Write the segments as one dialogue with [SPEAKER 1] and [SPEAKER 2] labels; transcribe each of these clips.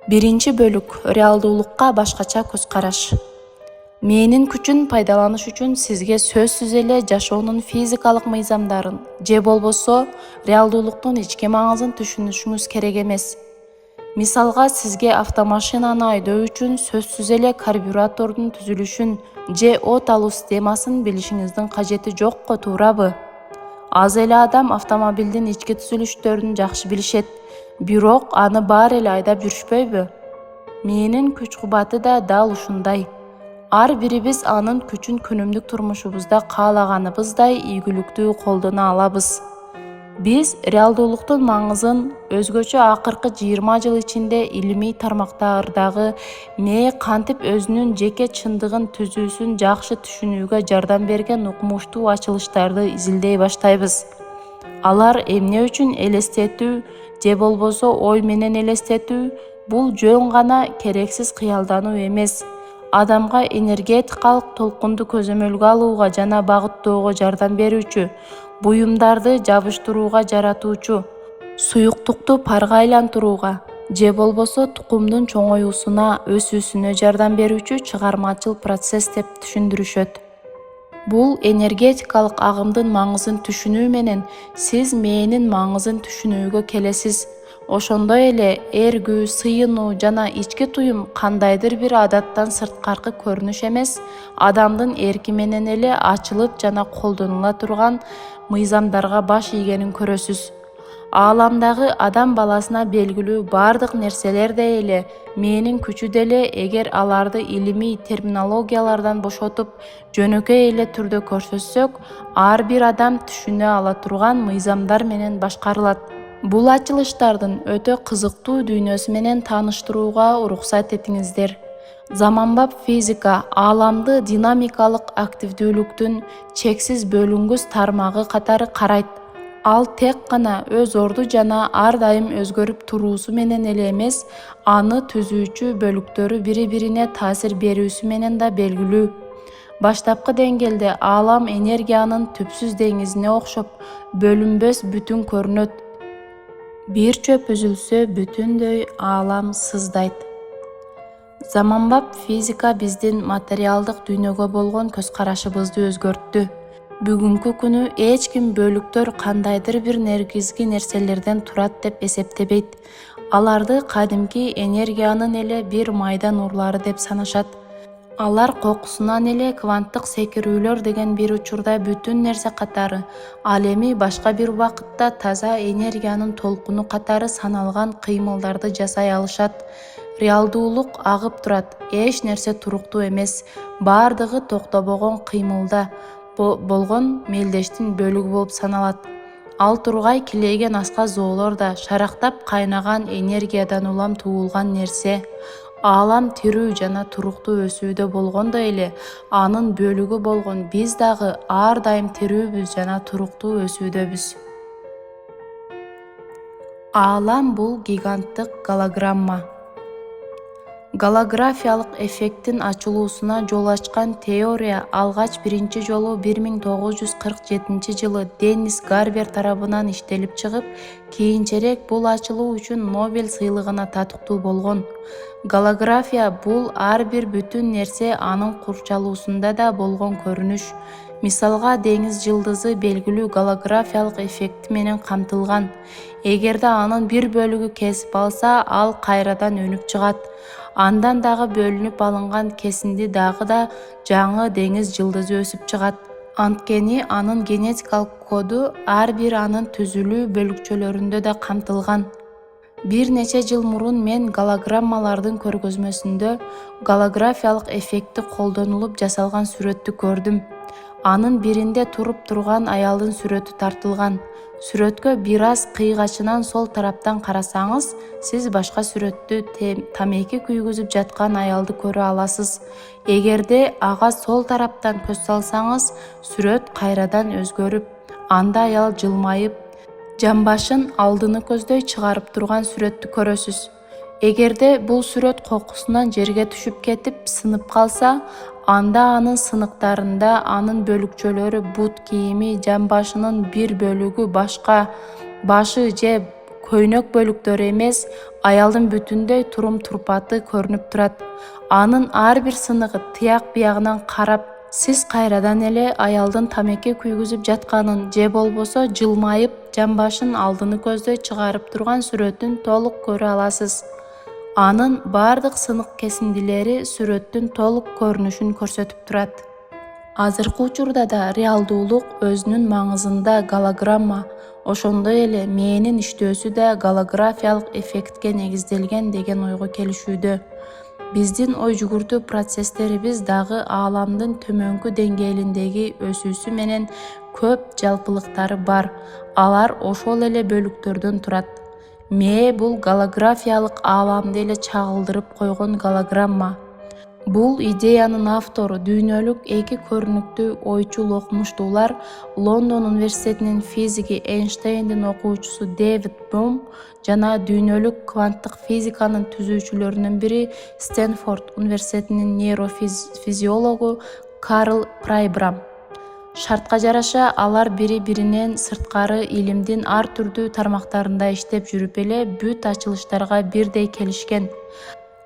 [SPEAKER 1] Birinci bölük реалдуулукка башкача көз караш. Мээнин күчүн пайдаланыш үчүн сизге сөзсүз эле жашоонун физикалык мыйзамдарын же болбосо реалдуулуктун ички маңызын түшүнүшүңүз керек эмес. Мисалга, сизге автомашинаны айдоо үчүн сөзсүз эле карбюратордун түзүлүшүн же от алуу системасын билишиңиздин кажети жокко, туурабы? Аз эле адам автомобилдин ички түзүлүштөрүн жакшы билишет, бирок аны баары эле айдап жүрүшпөйбү? Мээнин күч-кубаты да дал ушундай. Ар бирибиз анын күчүн күнүмдүк турмушубузда каалаганыбыздай ийгиликтүү колдоно алабыз. Биз реалдуулуктун маңызын өзгөчө акыркы 20 жыл ичинде илимий тармактардагы мээ кантип өзүнүн жеке чындыгын түзүүсүн жакшы түшүнүүгө жардам берген укмуштуу ачылыштарды изилдей баштайбыз. Алар эмне үчүн элестетүү же болбосо ой менен элестетүү бул жөн гана керексиз кыялдануу эмес, адамга энергетикалык толкунду көзөмөлгө алууга жана багыттоого жардам берүүчү, буюмдарды жабыштырууга жаратуучу, суюктукту парга айлантырууга же болбосо тукумдун чоңоюусуна, өсүүсүнө жардам берүүчү чыгармачыл процесс деп түшүндүрүшөт. Бул энергетикалык агымдын маңызын түшүнүү менен сиз мээнин маңызын түшүнүүгө келесиз. Ошондой эле эргүү, сыйынуу жана ички туюм кандайдыр бир адаттан сырткаркы көрүнүш эмес, адамдын эрки менен эле ачылып жана колдонула турган мыйзамдарга баш ийгенин көрөсүз. Ааламдагы адам баласына белгилүү бардык нерселер деле, мээнин күчү деле, эгер аларды илимий терминологиялардан бошотуп, жөнөкөй эле түрдө көрсөтсөк, ар бир адам түшүнө ала турган мыйзамдар менен башкарылат. Бул ачылыштардын өтө кызыктуу дүйнөсү менен тааныштырууга уруксат этиңиздер. Заманбап физика ааламды динамикалык активдүүлүктүн чексиз бөлүнгүс тармагы катары карайт. Ал тек гана өз орду жана ар дайым өзгөрүп туруусу менен эле эмес, аны түзүүчү бөлүктөрү бири-бирине таасир берүүсү менен да белгилүү. Баштапкы деңгээлде аалам энергиянын түпсүз деңизине окшоп, бөлүнбөс бүтүн көрүнөт. Бир чөп үзүлсө бүтүндөй аалам сыздайт. Заманбап физика биздин материалдык дүйнөгө болгон көз карашыбызды өзгөрттү. Бүгүнкү күнү эч ким бөлүктөр кандайдыр бир негизги нерселерден турат деп эсептебейт. Аларды кадимки энергиянын эле бир майда нурлары деп санашат. Алар кокусунан эле кванттык секирүүлөр деген бир учурда бүтүн нерсе катары, ал эми башка бир убакытта таза энергиянын толкуну катары саналган кыймылдарды жасай алышат. Реалдуулук агып турат, эч нерсе туруктуу эмес, бардыгы токтобогон кыймылда болгон мелдештин бөлүгү болуп саналат. Ал тургай килейген аска зоолор да шарактап кайнаган энергиядан улам туулган нерсе. Аалам тирүү жана туруктуу өсүүдө болгондой эле, анын бөлүгү болгон биз дагы ар дайым тирүүбүз жана туруктуу өсүүдөбүз. Аалам бул гиганттык голограмма. Голографиялык эффекттин ачылуусуна жол ачкан теория алгач биринчи жолу 1947-жылы Деннис Гарбер тарабынан иштелип чыгып, кийинчерээк бул ачылуу үчүн Нобель сыйлыгына татыктуу болгон. Голография бул ар бир бүтүн нерсе анын курчалуусунда да болгон көрүнүш. Мисалга, деңиз жылдызы белгилүү голографиялык эффекти менен камтылган. Эгерде анын бир бөлүгү кесип алса, ал кайрадан өнүп чыгат. Андан дагы бөлүнүп алынган кесинди дагы да жаңы деңиз жылдызы өсүп чыгат. Анткени анын генетикалык коду ар бир анын түзүлүү бөлүкчөлөрүндө да камтылган. Бир нече жыл мурун мен голограммалардын көргөзмөсүндө голографиялык эффекти колдонулуп жасалган сүрөттү көрдүм. Анын биринде туруп турган аялдын сүрөтү тартылган. Сүрөткө бир аз кыйгачынан сол тараптан карасаңыз, сиз башка сүрөттү тамеки күйгүзүп жаткан аялды көрө аласыз. Эгерде ага сол тараптан көз салсаңыз, сүрөт кайрадан өзгөрүп, анда аял жылмайып, жамбашын алдыны көздөй чыгарып турган сүрөттү көрөсүз. Эгерде бул сүрөт кокусунан жерге түшүп кетип, сынып калса, анда анын сыныктарында анын бөлүкчөлөрү, бут кийими, жамбашынын бир бөлүгү башка, башы же көйнөк бөлүктөрү эмес, аялдын бүтүндөй турум-турпаты көрүнүп турат. Анын ар бир сыныгы тияк биягынан карап, сиз кайрадан эле аялдын тамеки күйгүзүп жатканын же болбосо жылмайып, жамбашын алдыны көздөй чыгарып турган сүрөтүн толук көрө аласыз. Анын бардык сынык кесиндилери сүрөттүн толук көрүнүшүн көрсөтүп турат. Азыркы учурда да реалдуулук өзүнүн маңызында голограмма, ошондой эле мээнин иштөөсү да голографиялык эффектке негизделген деген ойго келишүүдө. Биздин ой жүгүртүү процесстерибиз дагы ааламдын төмөнкү деңгээлиндеги өсүүсү менен көп жалпылыктары бар. Алар ошол эле бөлүктөрдөн турат. Мээ бул голографиялык ааламды эле чагылдырып койгон голограмма. Бул идеянын автору дүйнөлүк эки көрүнүктүү ойчул окумуштуулар Лондон университетинин физиги Эйнштейндин окуучусу Дэвид Бом жана дүйнөлүк кванттык физиканын түзүүчүлөрүнүн бири Стэнфорд университетинин нейрофизиологу Карл Прайбрам. Шартка жараша алар бири-биринен сырткары илимдин ар түрдүү тармактарында иштеп жүрүп эле бүт ачылыштарга бирдей келишкен.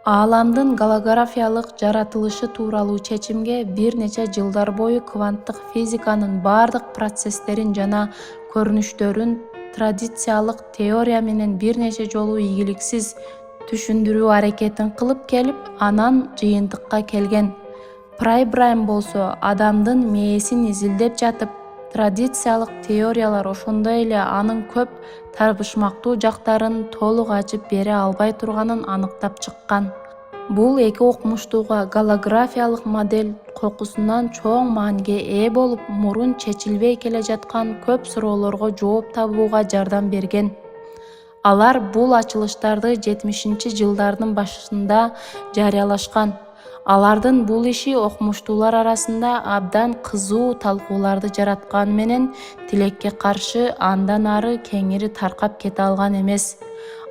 [SPEAKER 1] Ааламдын голографиялык жаратылышы тууралуу чечимге бир нече жылдар бою кванттык физиканын бардык процесстерин жана көрүнүштөрүн традициялык теория менен бир нече жолу ийгиликсиз түшүндүрүү аракетин кылып келип, анан жыйынтыкка келген. Прайбрайм болсо адамдын мээсин изилдеп жатып, традициялык теориялар ошондой эле анын көп табышмактуу жактарын толук ачып бере албай турганын аныктап чыккан. Бул эки окумуштууга голографиялык модель кокусунан чоң мааниге ээ болуп, мурун чечилбей келе жаткан көп суроолорго жооп табууга жардам берген. Алар бул ачылыштарды 70-жылдардын башында жарыялашкан. Алардын бул иши окумуштуулар арасында абдан кызуу талкууларды жаратканы менен тилекке каршы андан ары кеңири таркап кете алган эмес.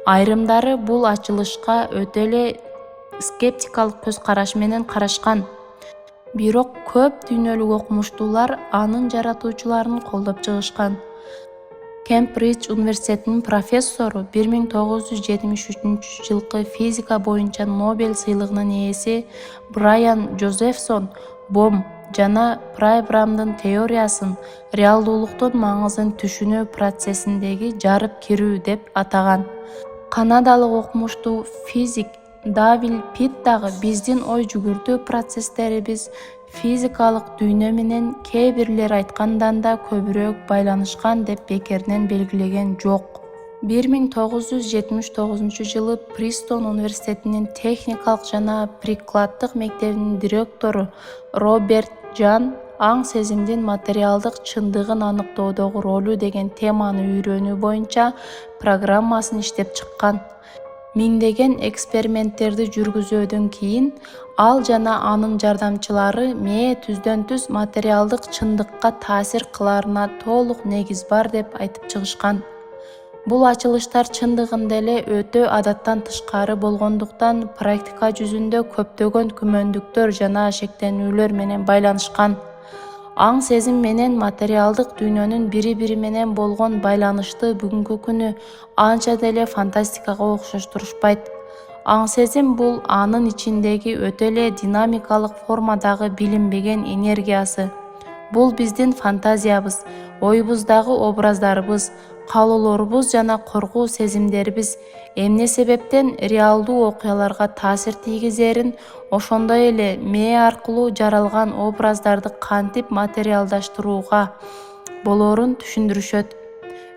[SPEAKER 1] Айрымдары бул ачылышка өтө эле скептикалык көз караш менен карашкан. Бирок көп дүйнөлүк окумуштуулар анын жаратуучуларын колдоп чыгышкан. Кембридж университетинин профессору 1973-жылкы физика боюнча Нобель сыйлыгынын ээси Брайан Жозефсон Бом жана Прайбрамдын теориясын реалдуулуктун маңызын түшүнүү процессиндеги жарып кирүү деп атаган. Канадалык окумуштуу физик Давил Питт дагы биздин ой жүгүртүү процесстерибиз физикалык дүйнө менен кээ бирлер айткандан да көбүрөөк байланышкан деп бекеринен белгилеген жок. 1979-жылы Пристон университетинин техникалык жана прикладдык мектебинин директору Роберт Жан аң сезимдин материалдык чындыгын аныктоодогу ролу деген теманы үйрөнүү боюнча программасын иштеп чыккан. Миңдеген эксперименттерди жүргүзүүдөн кийин ал жана анын жардамчылары мээ түздөн-түз материалдык чындыкка таасир кыларына толук негиз бар деп айтып чыгышкан. Бул ачылыштар чындыгында эле өтө адаттан тышкары болгондуктан практика жүзүндө көптөгөн күмөндүктөр жана шектенүүлөр менен байланышкан. Аң сезим менен материалдык дүйнөнүн бири-бири менен болгон байланышты бүгүнкү күнү анча деле фантастикага окшоштурушпайт. Аң сезим бул анын ичиндеги өтө эле динамикалык формадагы билинбеген энергиясы. Бул биздин фантазиябыз, оюбуздагы образдарыбыз, каалоолорубуз жана коркуу сезимдерибиз эмне себептен реалдуу окуяларга таасир тийгизерин, ошондой эле мээ аркылуу жаралган образдарды кантип материалдаштырууга болоорун түшүндүрүшөт.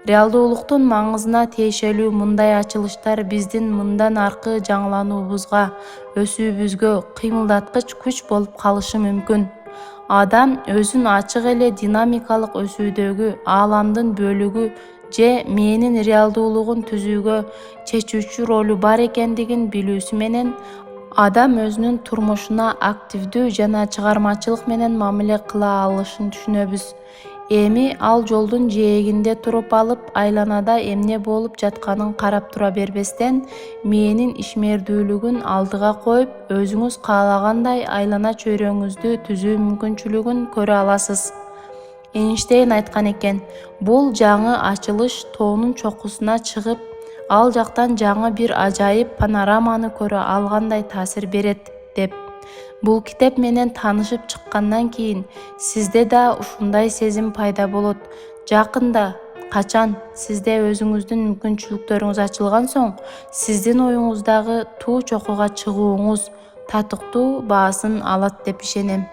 [SPEAKER 1] Реалдуулуктун маңызына тиешелүү мындай ачылыштар биздин мындан аркы жаңылануубузга, өсүүбүзгө кыймылдаткыч күч болуп калышы мүмкүн. Адам өзүн ачык эле динамикалык өсүүдөгү ааламдын бөлүгү же мээнин реалдуулугун түзүүгө чечүүчү ролу бар экендигин билүүсү менен адам өзүнүн турмушуна активдүү жана чыгармачылык менен мамиле кыла алышын түшүнөбүз. Эми ал жолдун жээгинде туруп алып, айланада эмне болуп жатканын карап тура бербестен, мээнин ишмердүүлүгүн алдыга коюп, өзүңүз каалагандай айлана чөйрөңүздү түзүү мүмкүнчүлүгүн көрө аласыз. Эйнштейн айткан экен, бул жаңы ачылыш тоонун чокусуна чыгып, ал жактан жаңы бир ажайып панораманы көрө алгандай таасир берет деп. Бул китеп менен таанышып чыккандан кийин сизде да ушундай сезим пайда болот. Жакында, качан сизде өзүңүздүн мүмкүнчүлүктөрүңүз ачылган соң, сиздин оюңуздагы туу чокуга чыгууңуз татыктуу баасын алат деп ишенем.